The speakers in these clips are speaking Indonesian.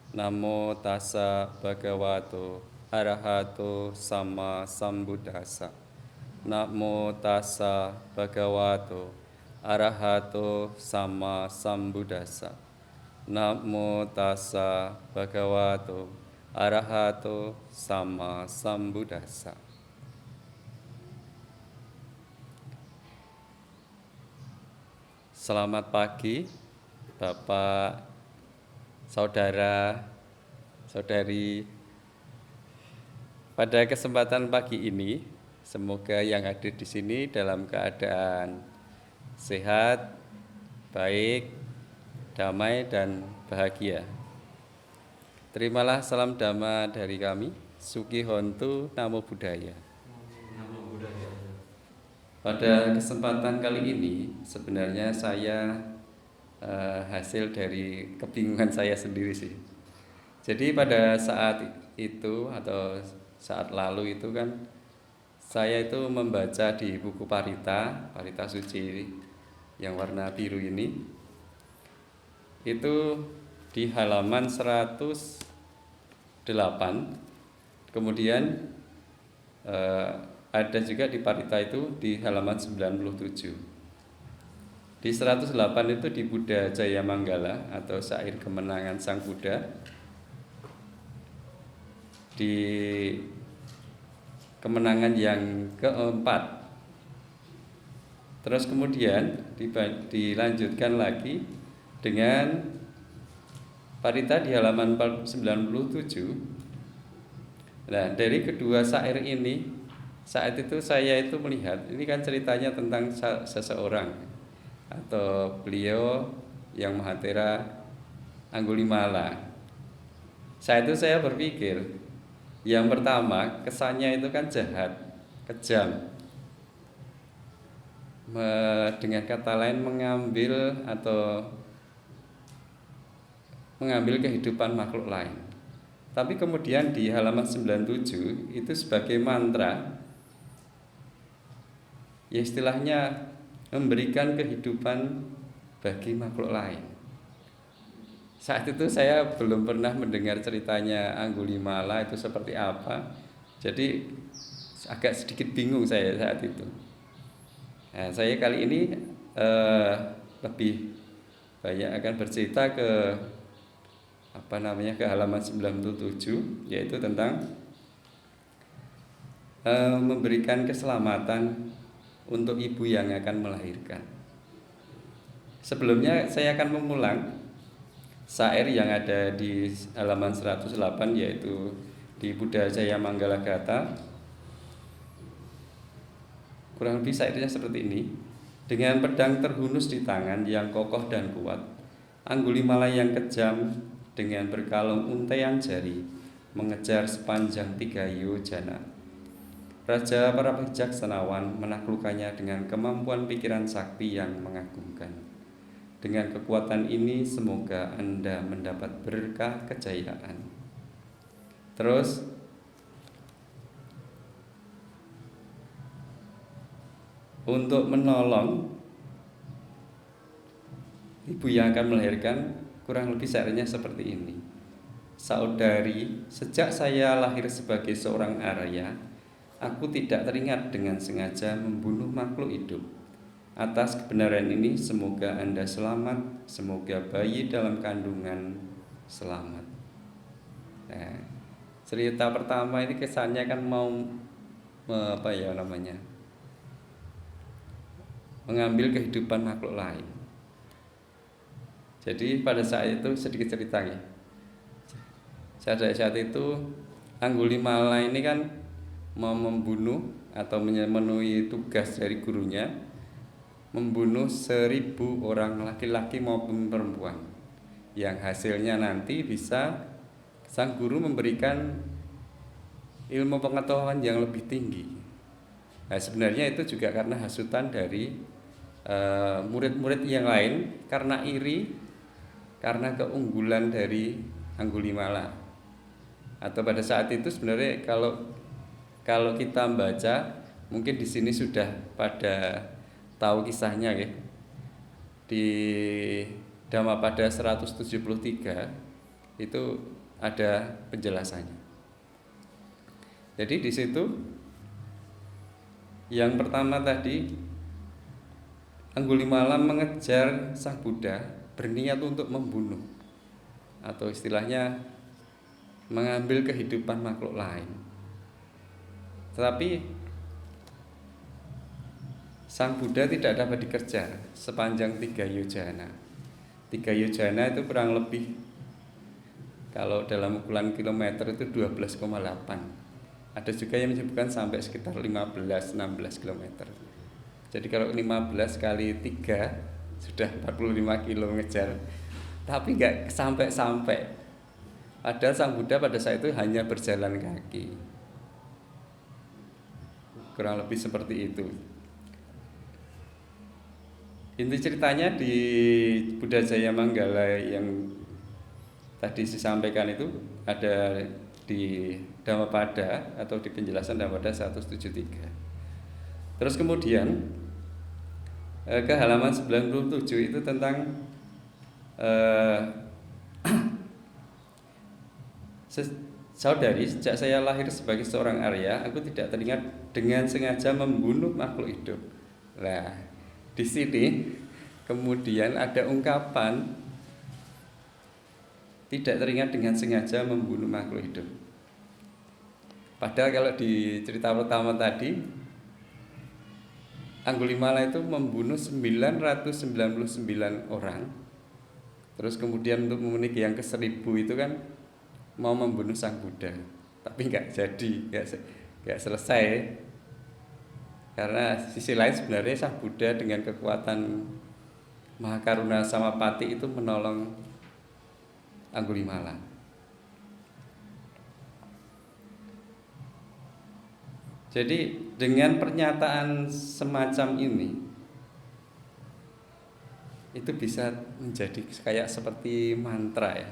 Namo tassa bhagavato arahato sama sambuddhassa. Namo tassa bhagavato arahato sama sambuddhassa. Namo tassa bhagavato arahato sama sambuddhassa. Selamat pagi, Bapak, Saudara, Saudari. Pada kesempatan pagi ini, semoga yang hadir di sini dalam keadaan sehat, baik, damai, dan bahagia. Terimalah salam Dhamma dari kami, Suki Hontu Namo Buddhaya. Pada kesempatan kali ini, sebenarnya saya hasil dari kebingungan saya sendiri sih. Jadi pada saat itu atau saat lalu itu kan saya itu membaca di buku Parita Suci yang warna biru ini. Itu di halaman 108. Kemudian ada juga di Parita itu di halaman 97. Di 108 itu di Buddha Jaya Manggala atau syair kemenangan Sang Buddha. Di kemenangan yang keempat. Terus kemudian dilanjutkan lagi dengan Parita di halaman 97. Nah, dari kedua syair ini, saat itu saya itu melihat, ini kan ceritanya tentang seseorang atau beliau yang Mahathira Anggulimala. Saat itu saya berpikir, yang pertama kesannya itu kan jahat, kejam. Dengan kata lain mengambil kehidupan makhluk lain. Tapi kemudian di halaman 97 itu sebagai mantra, ya istilahnya memberikan kehidupan bagi makhluk lain. Saat itu saya belum pernah mendengar ceritanya Anggulimala itu seperti apa. Jadi agak sedikit bingung saya saat itu. Nah, saya kali ini lebih banyak akan bercerita ke halaman 97, yaitu tentang memberikan keselamatan untuk ibu yang akan melahirkan. Sebelumnya saya akan mengulang syair yang ada di halaman 108, yaitu di Buddha Jaya Manggala Gata. Kurang lebih syairnya seperti ini. Dengan pedang terhunus di tangan yang kokoh dan kuat, Anggulimala yang kejam dengan berkalung untaian jari mengejar sepanjang 3 yojana. Raja para bijaksanawan menaklukkannya dengan kemampuan pikiran sakti yang mengagumkan. Dengan kekuatan ini semoga Anda mendapat berkah kejayaan. Terus untuk menolong ibu yang akan melahirkan, kurang lebih syairnya seperti ini. Saudari, sejak saya lahir sebagai seorang Arya, aku tidak teringat dengan sengaja membunuh makhluk hidup. Atas kebenaran ini semoga Anda selamat, semoga bayi dalam kandungan selamat. Nah, cerita pertama ini kesannya kan mengambil kehidupan makhluk lain. Jadi pada saat itu sedikit cerita ya. Saat itu Anggulimala ini kan mau membunuh atau memenuhi tugas dari gurunya, membunuh 1000 orang laki-laki maupun perempuan, yang hasilnya nanti bisa sang guru memberikan ilmu pengetahuan yang lebih tinggi. Nah, sebenarnya itu juga karena hasutan dari murid-murid yang lain, karena iri, karena keunggulan dari Anggulimala. Atau pada saat itu sebenarnya kalau kita baca, mungkin di sini sudah pada tahu kisahnya ya. Di Dhammapada 173 Itu ada penjelasannya. Jadi di situ yang pertama tadi, Anggulimala mengejar Sang Buddha berniat untuk membunuh, atau istilahnya mengambil kehidupan makhluk lain. Tetapi Sang Buddha tidak dapat dikejar sepanjang 3 yojana. 3 yojana itu kurang lebih, kalau dalam ukuran kilometer itu 12,8. Ada juga yang menyebutkan sampai sekitar 15-16 km. Jadi kalau 15 kali 3 sudah 45 km ngejar. Tapi nggak sampai-sampai. Padahal Sang Buddha pada saat itu hanya berjalan kaki. Kurang lebih seperti itu. Inti ceritanya di Buddha Jaya Manggala yang tadi disampaikan itu ada di Dhammapada atau di penjelasan Dhammapada 173. Terus kemudian ke halaman 97 itu tentang saudari, sejak saya lahir sebagai seorang Arya, aku tidak teringat dengan sengaja membunuh makhluk hidup. Nah, di sini kemudian ada ungkapan tidak teringat dengan sengaja membunuh makhluk hidup. Padahal kalau di cerita pertama tadi, Anggulimala itu membunuh 999 orang. Terus kemudian untuk memenuhi yang ke-1000 itu kan mau membunuh Sang Buddha, tapi nggak jadi, nggak selesai. Karena sisi lain sebenarnya Sang Buddha dengan kekuatan Mahakaruna Samapati itu menolong Anggulimala. Jadi dengan pernyataan semacam ini itu bisa menjadi kayak seperti mantra ya,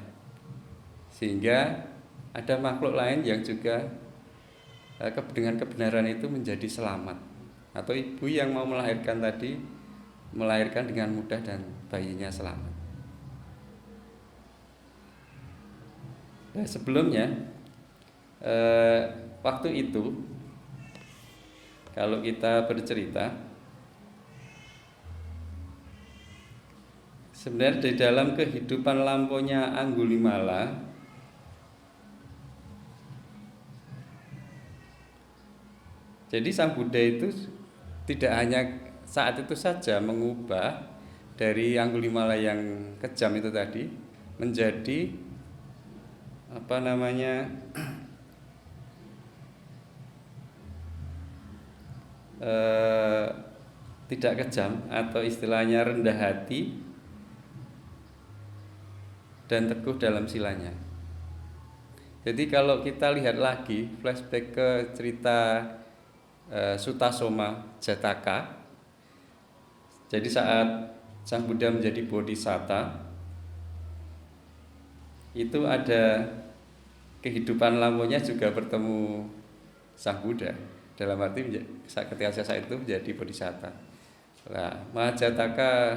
sehingga ada makhluk lain yang juga dengan kebenaran itu menjadi selamat. Atau ibu yang mau melahirkan tadi melahirkan dengan mudah dan bayinya selamat. Nah, sebelumnya waktu itu kalau kita bercerita, sebenarnya di dalam kehidupan lampaunya Anggulimala jadi Sang Buddha itu tidak hanya saat itu saja mengubah dari Anggulimala yang kejam itu tadi menjadi tidak kejam, atau istilahnya rendah hati dan teguh dalam silanya. Jadi kalau kita lihat lagi flashback ke cerita Sutasoma Jataka, jadi saat Sang Buddha menjadi bodhisatta itu ada kehidupan lampaunya juga bertemu Sang Buddha. Dalam arti ketika saat itu menjadi bodhisatta. Nah, Mahajataka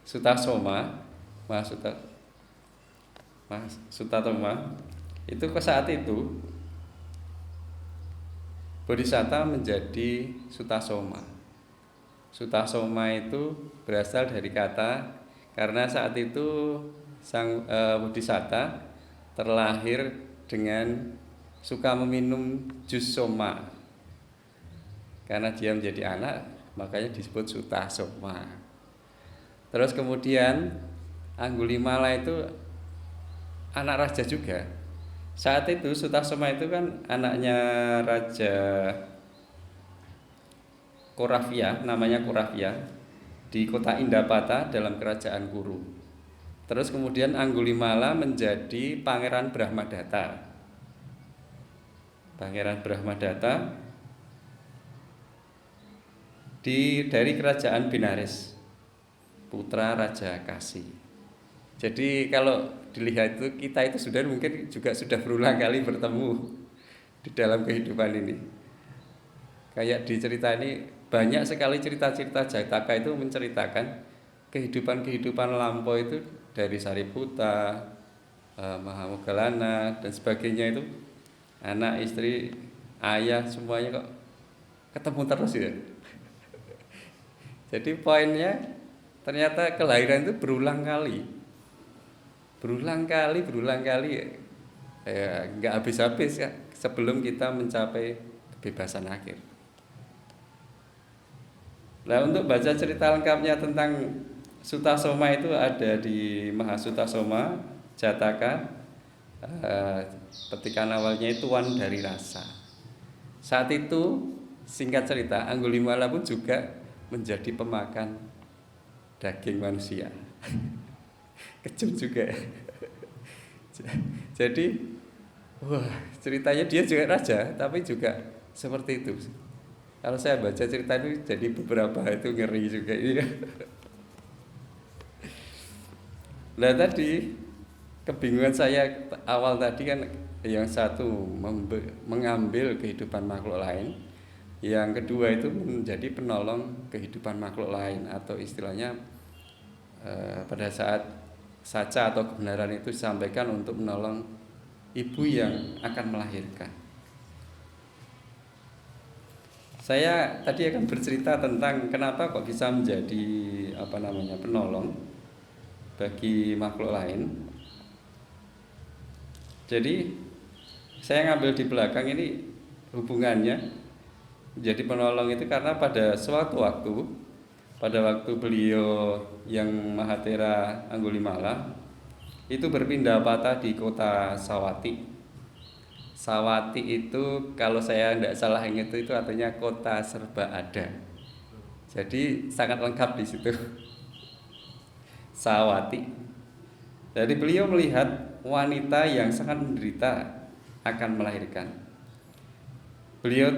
Sutasoma, Sutatoma itu ke saat itu bodhisatta menjadi Sutasoma. Sutasoma itu berasal dari kata, karena saat itu sang bodhisatta terlahir dengan suka meminum jus soma. Karena dia menjadi anak, makanya disebut Sutasoma. Terus kemudian Anggulimala itu anak raja juga. Saat itu Sutasoma itu kan anaknya Raja Korafia, namanya Korafia, di kota Indapata dalam kerajaan Kuru. Terus kemudian Anggulimala menjadi Pangeran Brahmadatta. Pangeran Brahmadatta dari kerajaan Benares, putra Raja Kasi. Jadi kalau dilihat itu kita itu sudah mungkin juga sudah berulang kali bertemu di dalam kehidupan ini. Kayak di cerita ini banyak sekali cerita-cerita Jataka itu menceritakan kehidupan-kehidupan lampau itu dari Sariputta, Maha Mogalana dan sebagainya itu, anak, istri, ayah semuanya kok ketemu terus ya. Jadi poinnya ternyata kelahiran itu berulang kali ya, nggak habis-habis ya sebelum kita mencapai kebebasan akhir. Nah, untuk baca cerita lengkapnya tentang Sutasoma itu ada di Mahasutasoma Jataka. Petikan awalnya itu Wan dari Rasa. Saat itu singkat cerita Anggulimala pun juga menjadi pemakan daging manusia. Kejam juga. Jadi wah, ceritanya dia juga raja tapi juga seperti itu. Kalau saya baca cerita itu jadi beberapa itu ngeri juga ya. Nah tadi kebingungan saya awal tadi kan, yang satu mengambil kehidupan makhluk lain, yang kedua itu menjadi penolong kehidupan makhluk lain, atau istilahnya pada saat saca atau kebenaran itu disampaikan untuk menolong ibu yang akan melahirkan. Saya tadi akan bercerita tentang kenapa kok bisa menjadi penolong bagi makhluk lain. Jadi saya ngambil di belakang ini hubungannya jadi penolong itu karena pada suatu waktu, pada waktu beliau yang Mahatera Anggulimala itu berpindah patah di kota Sawati. Sawati itu kalau saya tidak salah ingat itu artinya kota serba ada. Jadi sangat lengkap di situ. Sawati. Jadi beliau melihat wanita yang sangat menderita akan melahirkan. Beliau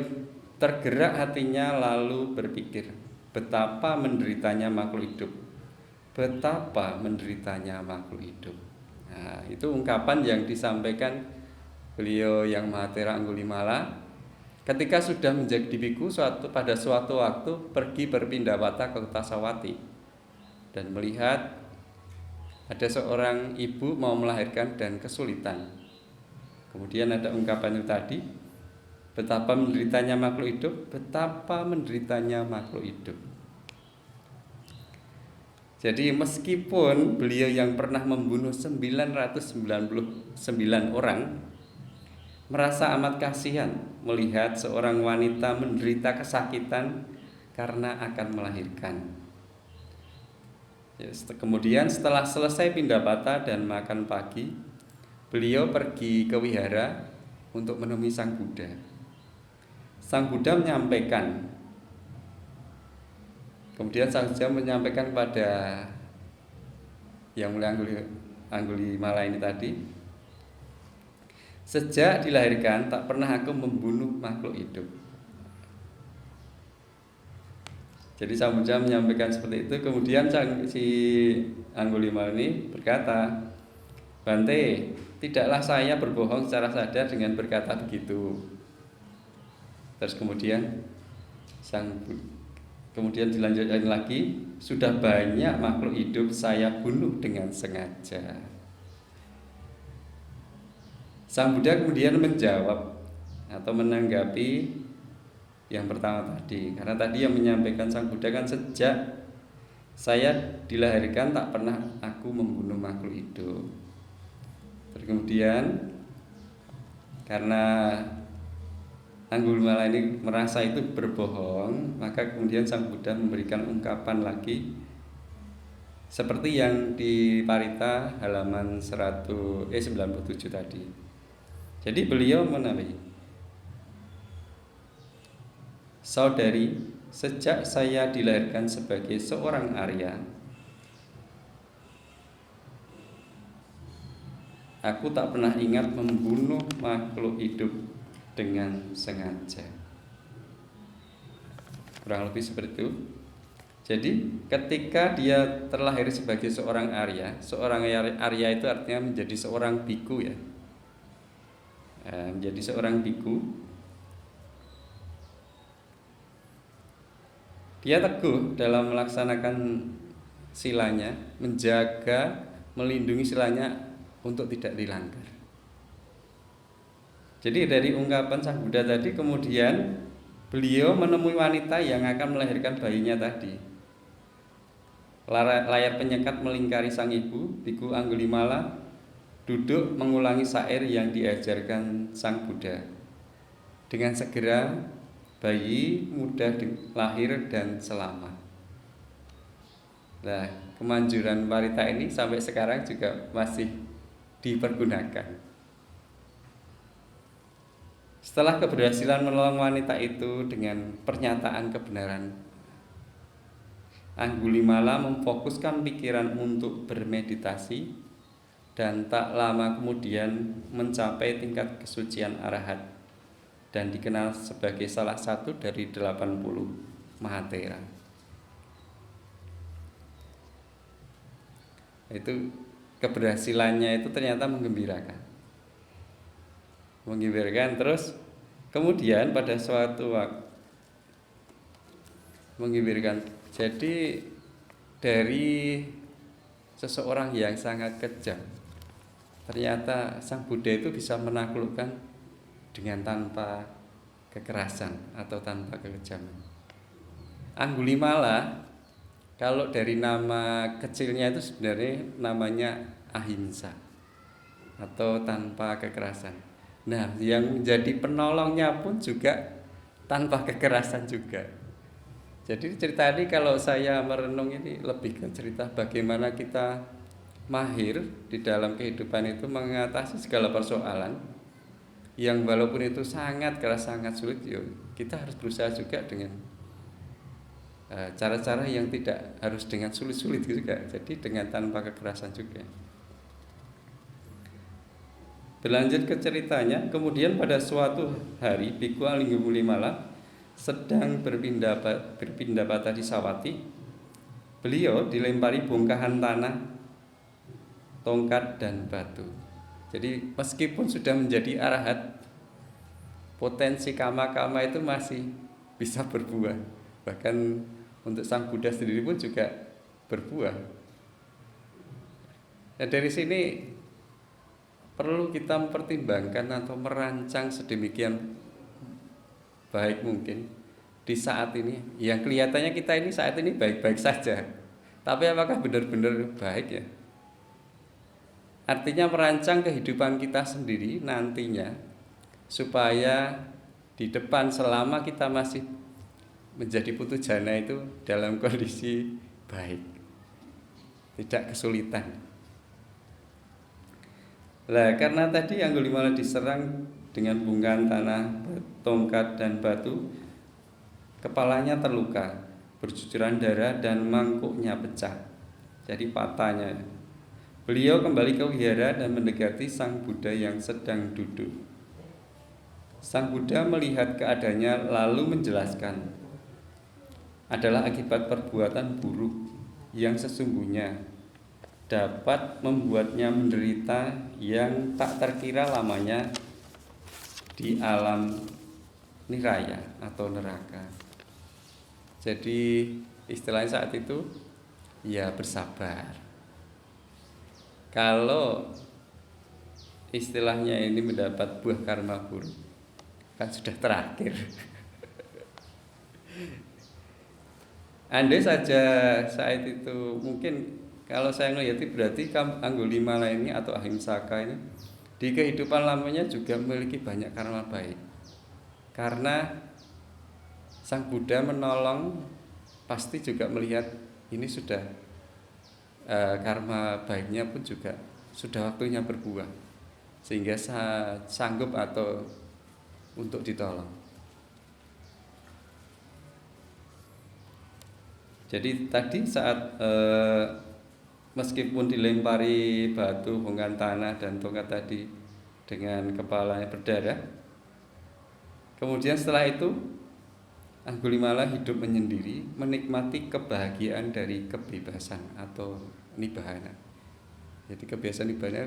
tergerak hatinya lalu berpikir, betapa menderitanya makhluk hidup. Betapa menderitanya makhluk hidup. Nah, itu ungkapan yang disampaikan beliau yang Mahatera Anggulimala ketika sudah menjadi biku pada suatu waktu pergi berpindah patah ke kota Sawati dan melihat ada seorang ibu mau melahirkan dan kesulitan. Kemudian ada ungkapan itu tadi, betapa menderitanya makhluk hidup, betapa menderitanya makhluk hidup. Jadi meskipun beliau yang pernah membunuh 999 orang merasa amat kasihan melihat seorang wanita menderita kesakitan karena akan melahirkan. Kemudian setelah selesai pindah patah dan makan pagi, beliau pergi ke wihara untuk menemui Sang Buddha. Sang Buddha menyampaikan, kemudian Sang Buddha menyampaikan pada yang mulia Anggulimala ini tadi, sejak dilahirkan tak pernah aku membunuh makhluk hidup. Jadi Sang Buddha menyampaikan seperti itu. Kemudian si Anggulimala ini berkata, Bante, tidaklah saya berbohong secara sadar dengan berkata begitu. Terus kemudian dilanjutkan lagi, sudah banyak makhluk hidup saya bunuh dengan sengaja. Sang Buddha kemudian menjawab atau menanggapi yang pertama tadi, karena tadi yang menyampaikan Sang Buddha kan, sejak saya dilahirkan tak pernah aku membunuh makhluk hidup. Terus kemudian karena Anggulimala ini merasa itu berbohong, maka kemudian Sang Buddha memberikan ungkapan lagi seperti yang di Parita halaman 97 tadi. Jadi beliau menawi, saudari, sejak saya dilahirkan sebagai seorang Arya, aku tak pernah ingat membunuh makhluk hidup dengan sengaja. Kurang lebih seperti itu. Jadi ketika dia terlahir sebagai seorang Arya itu artinya menjadi seorang biku ya. Menjadi seorang biku, dia teguh dalam melaksanakan silanya, menjaga, melindungi silanya untuk tidak dilanggar. Jadi dari ungkapan Sang Buddha tadi kemudian beliau menemui wanita yang akan melahirkan bayinya tadi. Layar penyekat melingkari sang ibu, Biku Anggulimala duduk mengulangi syair yang diajarkan Sang Buddha. Dengan segera bayi mudah lahir dan selamat. Nah, kemanjuran wanita ini sampai sekarang juga masih dipergunakan. Setelah keberhasilan menolong wanita itu dengan pernyataan kebenaran, Anggulimala memfokuskan pikiran untuk bermeditasi dan tak lama kemudian mencapai tingkat kesucian arahat dan dikenal sebagai salah satu dari 80 Mahatera. Itu keberhasilannya itu ternyata menggembirakan. Terus kemudian pada suatu waktu menggembirakan. Jadi dari seseorang yang sangat kejam, ternyata Sang Buddha itu bisa menaklukkan dengan tanpa kekerasan atau tanpa kekejaman. Anggulimala kalau dari nama kecilnya itu sebenarnya namanya ahimsa atau tanpa kekerasan. Nah, yang menjadi penolongnya pun juga tanpa kekerasan juga. Jadi cerita ini kalau saya merenung ini lebih ke cerita bagaimana kita mahir di dalam kehidupan itu mengatasi segala persoalan yang walaupun itu sangat keras, sangat sulit, kita harus berusaha juga dengan cara-cara yang tidak harus dengan sulit-sulit juga. Jadi dengan tanpa kekerasan juga. Berlanjut ke ceritanya, kemudian pada suatu hari Biku Anggulimala sedang berpindah patah di Sawati. Beliau dilempari bongkahan tanah, tongkat dan batu. Jadi meskipun sudah menjadi arahat, potensi kama-kama itu masih bisa berbuah. Bahkan untuk Sang Buddha sendiri pun juga berbuah. Nah, dari sini perlu kita mempertimbangkan atau merancang sedemikian baik mungkin di saat ini. Yang kelihatannya kita ini saat ini baik-baik saja, tapi apakah benar-benar baik ya? Artinya merancang kehidupan kita sendiri nantinya supaya di depan selama kita masih menjadi putu jana itu dalam kondisi baik, tidak kesulitan. Nah, karena tadi Anggulimala diserang dengan bongkahan tanah, tongkat dan batu, kepalanya terluka, bercucuran darah dan mangkuknya pecah. Jadi patahnya. Beliau kembali ke wihara dan mendekati Sang Buddha yang sedang duduk. Sang Buddha melihat keadaannya lalu menjelaskan, adalah akibat perbuatan buruk yang sesungguhnya dapat membuatnya menderita yang tak terkira lamanya di alam niraya atau neraka. Jadi istilahnya saat itu ya bersabar. Kalau istilahnya ini mendapat buah karma buruk kan sudah terakhir. Andai saja saat itu mungkin kalau saya melihat berarti Anggulimala ini atau Ahimsaka ini di kehidupan lamanya juga memiliki banyak karma baik. Karena Sang Buddha menolong pasti juga melihat ini sudah karma baiknya pun juga sudah waktunya berbuah sehingga sanggup atau untuk ditolong. Jadi tadi saat meskipun dilempari batu, bongkahan tanah dan tongkat tadi dengan kepalanya berdarah, kemudian setelah itu Anggulimala hidup menyendiri, menikmati kebahagiaan dari kebebasan atau nibbana. Jadi kebiasaan nibbana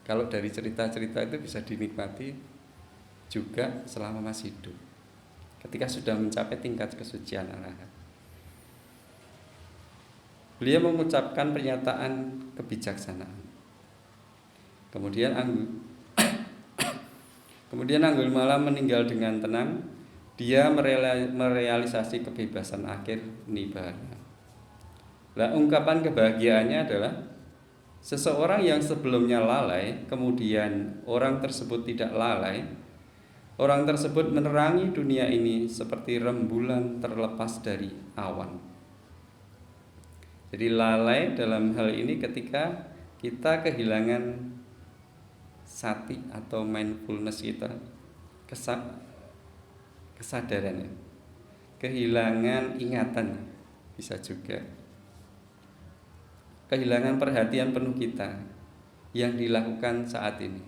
kalau dari cerita-cerita itu bisa dinikmati juga selama masih hidup. Ketika sudah mencapai tingkat kesucian arahat. Beliau mengucapkan pernyataan kebijaksanaan. Kemudian Angulimala meninggal dengan tenang. Dia merealisasi kebebasan akhir nibbana. Nah, ungkapan kebahagiaannya adalah seseorang yang sebelumnya lalai, kemudian orang tersebut tidak lalai. Orang tersebut menerangi dunia ini seperti rembulan terlepas dari awan. Jadi lalai dalam hal ini ketika kita kehilangan sati atau mindfulness kita, kesadarannya, kehilangan ingatan, bisa juga kehilangan perhatian penuh kita yang dilakukan saat ini.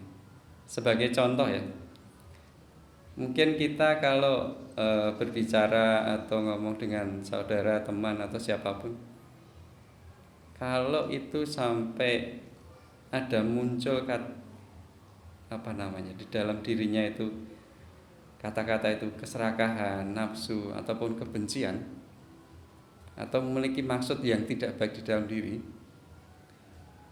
Sebagai contoh ya, mungkin kita kalau berbicara atau ngomong dengan saudara, teman atau siapapun, kalau itu sampai ada muncul di dalam dirinya itu kata-kata itu keserakahan, nafsu ataupun kebencian, atau memiliki maksud yang tidak baik di dalam diri,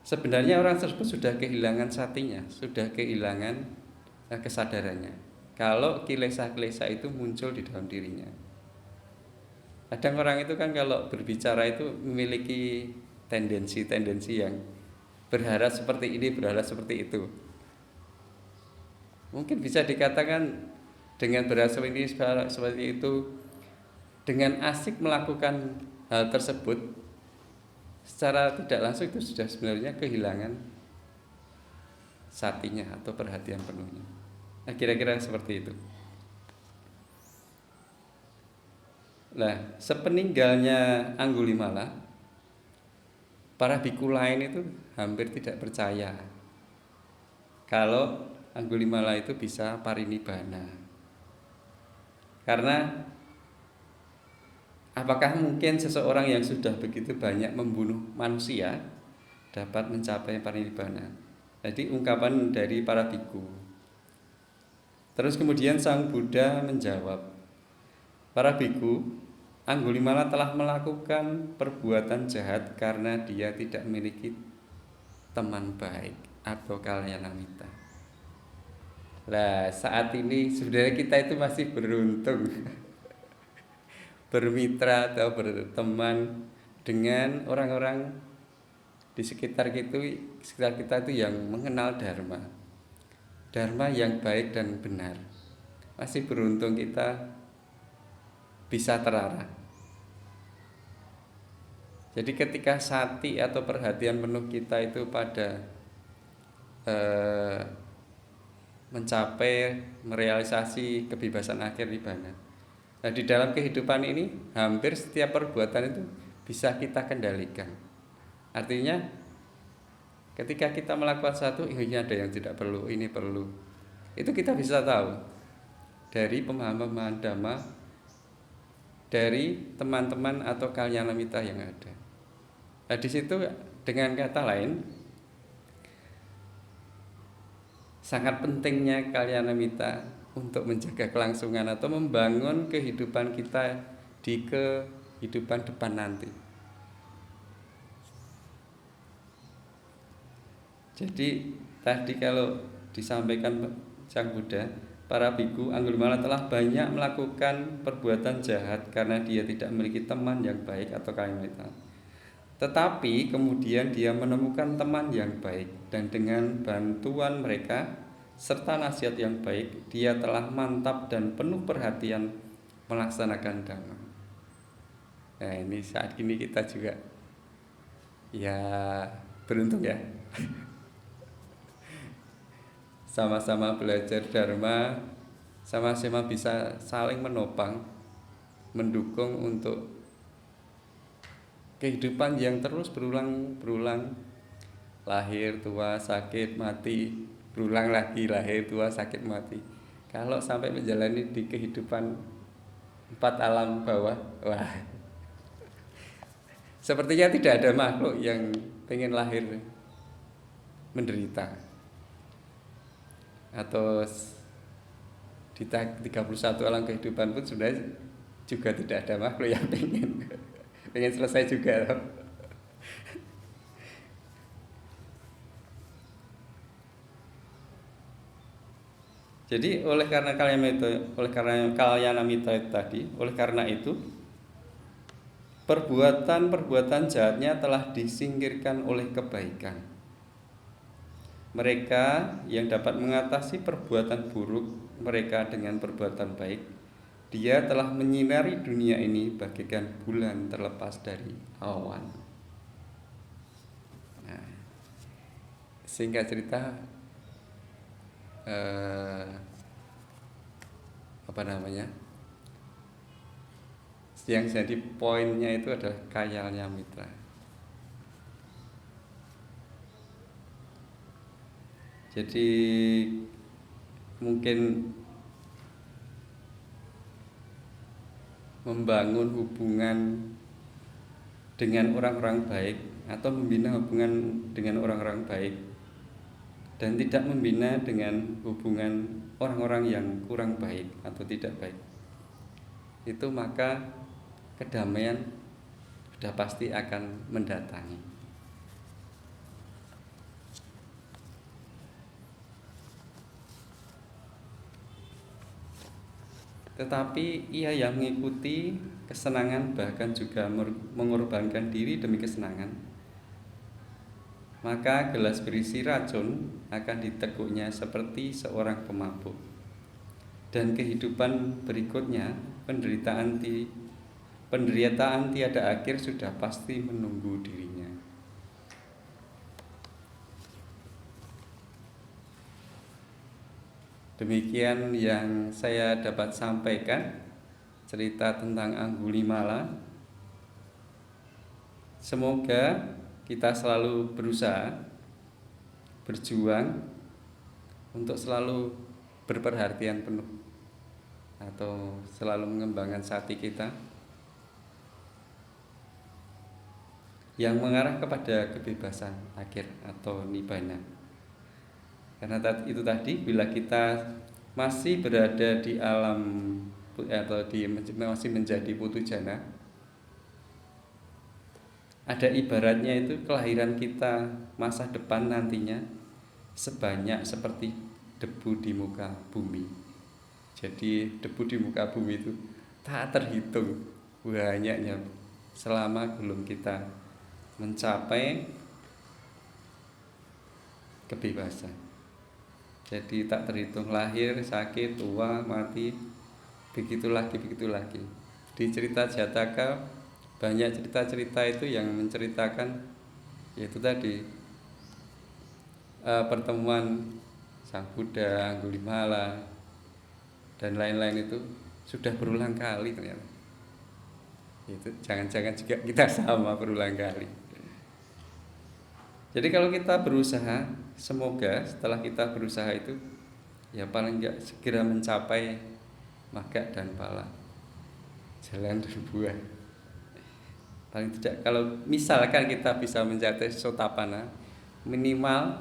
sebenarnya orang tersebut sudah kehilangan satinya, sudah kehilangan kesadarannya. Kalau kilesa-kilesa itu muncul di dalam dirinya. Kadang orang itu kan kalau berbicara itu memiliki tendensi-tendensi yang berharap seperti ini, berharap seperti itu. Mungkin bisa dikatakan dengan berharap seperti itu, dengan asik melakukan hal tersebut, secara tidak langsung itu sudah sebenarnya kehilangan satinya atau perhatian penuhnya. Nah, kira-kira seperti itu. Nah, sepeninggalnya Angulimala, para biku lain itu hampir tidak percaya kalau Angulimala itu bisa parinibbana. Karena apakah mungkin seseorang yang sudah begitu banyak membunuh manusia dapat mencapai parinibbana? Jadi ungkapan dari para biku. Terus kemudian Sang Buddha menjawab, para biku, Angulimala telah melakukan perbuatan jahat karena dia tidak memiliki teman baik atau kalyanamitta. Nah, saat ini sebenarnya kita itu masih beruntung bermitra atau berteman dengan orang-orang di sekitar kita itu yang mengenal Dharma yang baik dan benar. Masih beruntung kita bisa terarah. Jadi ketika sati atau perhatian penuh kita itu pada mencapai merealisasi kebebasan akhir nibbana. Nah, di dalam kehidupan ini hampir setiap perbuatan itu bisa kita kendalikan. Artinya ketika kita melakukan satu, ini ada yang tidak perlu, ini perlu. Itu kita bisa tahu dari pemahaman Dhamma, dari teman-teman atau kalyanamitta yang ada. Nah, di situ dengan kata lain, sangat pentingnya kalyanamitta untuk menjaga kelangsungan atau membangun kehidupan kita di kehidupan depan nanti. Jadi tadi kalau disampaikan Sang Buddha, para biku, Angulimala telah banyak melakukan perbuatan jahat karena dia tidak memiliki teman yang baik atau kalyanamitta. Tetapi kemudian dia menemukan teman yang baik, dan dengan bantuan mereka serta nasihat yang baik, dia telah mantap dan penuh perhatian melaksanakan Dhamma. Nah, ini saat ini kita juga ya beruntung ya. Sama-sama belajar Dharma, sama-sama bisa saling menopang, mendukung untuk kehidupan yang terus berulang, lahir, tua, sakit, mati, berulang lagi, lahir, tua, sakit, mati. Kalau sampai menjalani di kehidupan 4 alam bawah, wah, sepertinya tidak ada makhluk yang pengen lahir menderita. Atau di 31 alam kehidupan pun sebenarnya juga tidak ada makhluk yang pengen selesai juga. Jadi oleh karena kalyana mitra itu tadi, oleh karena itu perbuatan-perbuatan jahatnya telah disingkirkan oleh kebaikan. Mereka yang dapat mengatasi perbuatan buruk mereka dengan perbuatan baik, dia telah menyinari dunia ini bagaikan bulan terlepas dari awan. Nah, singkat cerita, apa namanya? Yang jadi poinnya itu adalah kalyana mitra. Jadi mungkin membangun hubungan dengan orang-orang baik atau membina hubungan dengan orang-orang baik dan tidak membina dengan hubungan orang-orang yang kurang baik atau tidak baik, itu maka kedamaian sudah pasti akan mendatangi. Tetapi ia yang mengikuti kesenangan bahkan juga mengorbankan diri demi kesenangan, maka gelas berisi racun akan diteguknya seperti seorang pemabuk. Dan kehidupan berikutnya, penderitaan tiada akhir sudah pasti menunggu dirinya. Demikian yang saya dapat sampaikan, cerita tentang Anggulimala. Semoga kita selalu berusaha, berjuang untuk selalu berperhatian penuh atau selalu mengembangkan hati kita yang mengarah kepada kebebasan akhir atau nibbana. Karena itu tadi, bila kita masih berada di alam atau masih menjadi putu jana, ada ibaratnya itu kelahiran kita masa depan nantinya sebanyak seperti debu di muka bumi. Jadi debu di muka bumi itu tak terhitung banyaknya selama belum kita mencapai kebebasan. Jadi tak terhitung, lahir, sakit, tua, mati, begitu lagi. Di cerita Jataka banyak cerita-cerita itu yang menceritakan yaitu tadi pertemuan Sang Buddha, Anggulimala dan lain-lain itu sudah berulang kali ternyata. Itu jangan-jangan juga kita sama berulang kali. Jadi kalau kita berusaha, semoga setelah kita berusaha itu ya paling enggak segera mencapai magga dan pala, jalan dan buah. Paling tidak kalau misalkan kita bisa mencapai sotapanna, minimal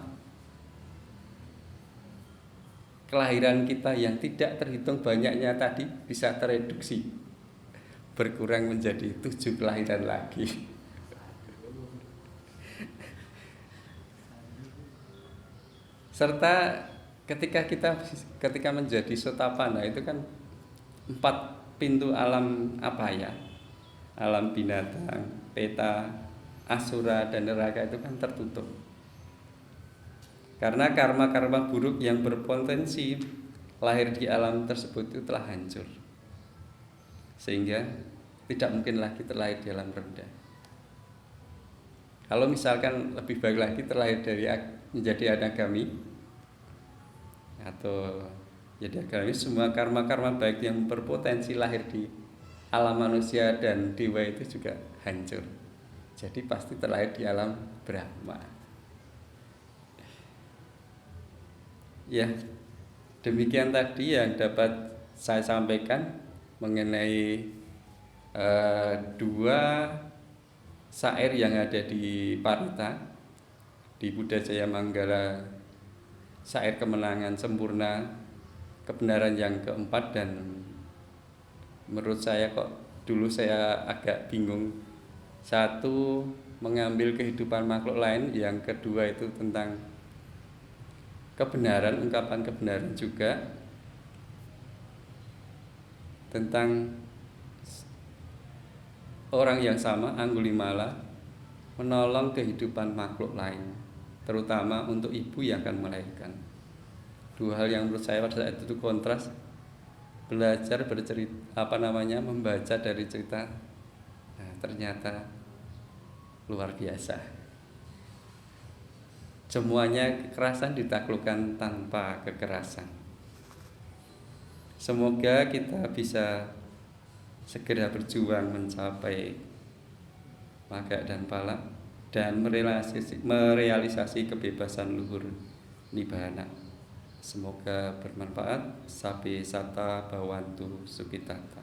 kelahiran kita yang tidak terhitung banyaknya tadi bisa tereduksi, berkurang menjadi 7 kelahiran lagi. Serta ketika menjadi sotapanna itu kan 4 pintu alam apa ya? Alam binatang, peta, asura dan neraka itu kan tertutup. Karena karma-karma buruk yang berpotensi lahir di alam tersebut itu telah hancur. Sehingga tidak mungkin lagi terlahir di alam rendah. Kalau misalkan lebih baik lagi terlahir dari menjadi anagami atau jadi agami, semua karma-karma baik yang berpotensi lahir di alam manusia dan dewa itu juga hancur. Jadi pasti terlahir di alam Brahma. Ya, demikian tadi yang dapat saya sampaikan mengenai 2 syair yang ada di Parita, di Buddha Jaya Manggala, syair kemenangan sempurna, kebenaran yang keempat. Dan menurut saya kok dulu saya agak bingung, satu mengambil kehidupan makhluk lain, yang kedua itu tentang kebenaran, ungkapan kebenaran juga, tentang orang yang sama, Anggulimala, menolong kehidupan makhluk lain, terutama untuk ibu yang akan melahirkan. Dua hal yang menurut saya pada saat itu kontras. Belajar bercerita, membaca dari cerita, nah, ternyata luar biasa. Semuanya kekerasan ditaklukkan tanpa kekerasan. Semoga kita bisa segera berjuang mencapai maga dan palak dan merealisasi kebebasan luhur nibbana. Semoga bermanfaat. Sabe sata bawantu sukitata.